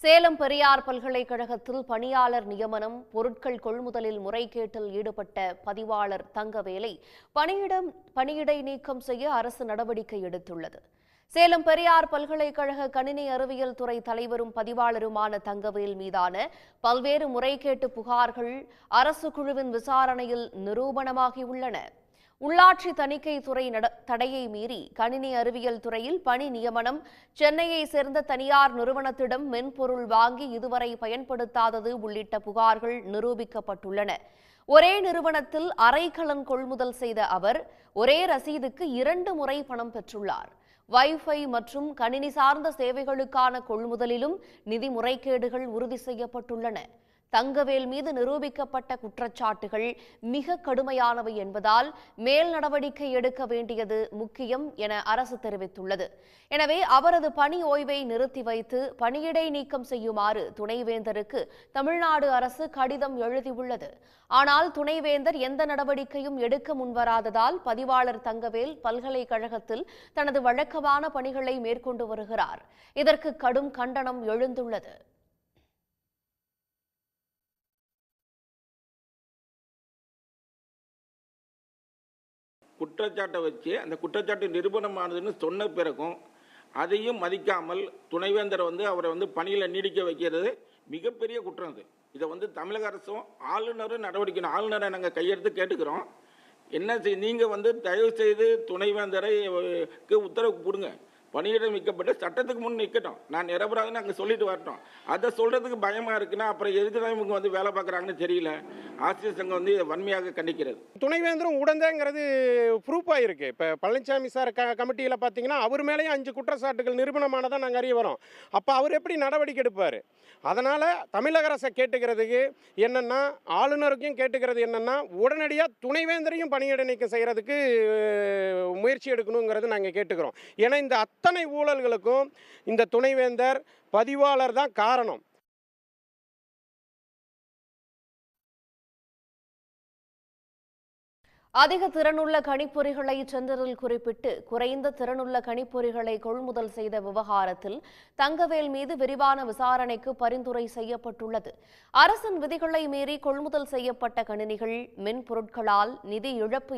சேலம் பெரியார் பல்கலைக்கழகத்தில் பணியாளர் நியமனம், பொருட்கள் கொள்முதலில் முறைகேட்டில் ஈடுபட்ட பதிவாளர் தங்கவேலை பணியிடை நீக்கம் செய்ய அரசு நடவடிக்கை எடுத்துள்ளது. சேலம் பெரியார் பல்கலைக்கழக கணினி அறிவியல் துறை தலைவரும் பதிவாளருமான தங்கவேல் மீதான பல்வேறு முறைகேட்டு புகார்கள் அரசு குழுவின் விசாரணையில் நிரூபணமாகியுள்ளன. உள்ளாட்சி தணிக்கை துறை தடையை மீறி கணினி அறிவியல் துறையில் பணி நியமனம், சென்னையை சேர்ந்த தனியார் நிறுவனத்திடம் மென்பொருள் வாங்கி இதுவரை பயன்படுத்தாதது உள்ளிட்ட புகார்கள் நிரூபிக்கப்பட்டுள்ளன. ஒரே நிறுவனத்தில் அரைக்கலன் கொள்முதல் செய்த அவர் ஒரே ரசீதுக்கு 2 முறை பணம் பெற்றுள்ளார். வைஃபை மற்றும் கணினி சார்ந்த சேவைகளுக்கான கொள்முதலிலும் நிதி முறைகேடுகள் உறுதி செய்யப்பட்டுள்ளன. தங்கவேல் மீது நிரூபிக்கப்பட்ட குற்றச்சாட்டுகள் மிக கடுமையானவை என்பதால் மேல் நடவடிக்கை எடுக்க வேண்டியது முக்கியம் என அரசு தெரிவித்துள்ளது. எனவே அவரது பணி ஓய்வை நிறுத்தி வைத்து பணியிடை நீக்கம் செய்யுமாறு துணைவேந்தருக்கு தமிழ்நாடு அரசு கடிதம் எழுதியுள்ளது. ஆனால் துணைவேந்தர் எந்த நடவடிக்கையும் எடுக்க முன்வராததால் பதிவாளர் தங்கவேல் பல்கலைக்கழகத்தில் தனது வழக்கமான பணிகளை மேற்கொண்டு வருகிறார். இதற்கு கடும் கண்டனம் எழுந்துள்ளது. குற்றச்சாட்டை வச்சு அந்த குற்றச்சாட்டு நிரூபணமானதுன்னு சொன்ன பிறகும் அதையும் மதிக்காமல் துணைவேந்தரை அவரை பணியில் நீடிக்க வைக்கிறது மிகப்பெரிய குற்றம். இதை தமிழக அரசும் ஆளுநரும் நடவடிக்கை, ஆளுநரை நாங்கள் கையெழுத்து கேட்டுக்கிறோம். என்ன நீங்கள் தயவு செய்து துணைவேந்தரை உத்தரவு கொடுங்க, பணியிடம் நிற்கப்பட்டு சட்டத்துக்கு முன் நிற்கட்டும். நான் நிரபராதுன்னு அங்கே சொல்லிட்டு வரட்டும். அதை சொல்றதுக்கு பயமா இருக்குன்னா அப்புறம் எதுக்கு தான் இவங்க வேலை பார்க்குறாங்கன்னு தெரியல. ஆசிரியர் சங்கம் இதை வன்மையாக கண்டிக்கிறது. துணைவேந்தரும் உடந்தேங்கிறது ப்ரூஃப் ஆயிருக்கு. இப்போ பழனிசாமி சார் கமிட்டியில் பார்த்தீங்கன்னா அவர் மேலேயும் 5 குற்றச்சாட்டுகள் நிரூபணமானதான் நாங்கள் அறிய வரோம். அப்போ அவர் எப்படி நடவடிக்கை எடுப்பார்? அதனால் தமிழக அரசை கேட்டுக்கிறதுக்கு என்னென்னா, ஆளுநருக்கும் கேட்டுக்கிறது என்னென்னா, உடனடியாக துணைவேந்தரையும் பணியிடை நீக்கம் செய்கிறதுக்கு முயற்சி எடுக்கணுங்கிறது நாங்கள் கேட்டுக்கிறோம். ஏன்னா இந்த அத்தனை ஊழல்களுக்கும் இந்த துணைவேந்தர் பதிவாளர் தான் காரணம். அதிக திறனுள்ள கணிப்பொறிகளை டெண்டரில் குறிப்பிட்டு குறைந்த திறனுள்ள கணிப்பொறிகளை கொள்முதல் செய்த விவகாரத்தில் தங்கவேல் மீது விரிவான விசாரணைக்கு பரிந்துரை செய்யப்பட்டுள்ளது. அரசின் விதிகளை மீறி கொள்முதல் செய்யப்பட்ட கணினிகள், மென்பொருட்களால் நிதி இழப்பு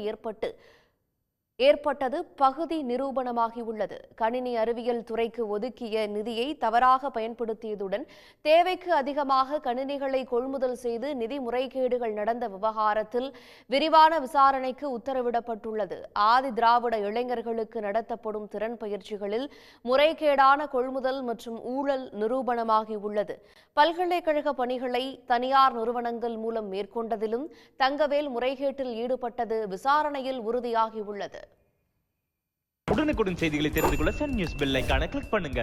ஏற்பட்டது பகுதி நிரூபணமாகியுள்ளது. கணினி அறிவியல் துறைக்கு ஒதுக்கிய நிதியை தவறாக பயன்படுத்தியதுடன் தேவைக்கு அதிகமாக கணினிகளை கொள்முதல் செய்து நிதி முறைகேடுகள் நடந்த விவகாரத்தில் விரிவான விசாரணைக்கு உத்தரவிடப்பட்டுள்ளது. ஆதி திராவிட இளைஞர்களுக்கு நடத்தப்படும் திறன் பயிற்சிகளில் முறைகேடான கொள்முதல் மற்றும் ஊழல் நிரூபணமாகியுள்ளது. பல்கலைக்கழக பணிகளை தனியார் நிறுவனங்கள் மூலம் மேற்கொண்டதிலும் தங்கவேல் முறைகேட்டில் ஈடுபட்டது விசாரணையில் உறுதியாகியுள்ளது. உடனுக்குடன் செய்திகளை தெரிந்து கொள்ள சன் நியூஸ் பெல் ஐகானை கிளிக் பண்ணுங்க.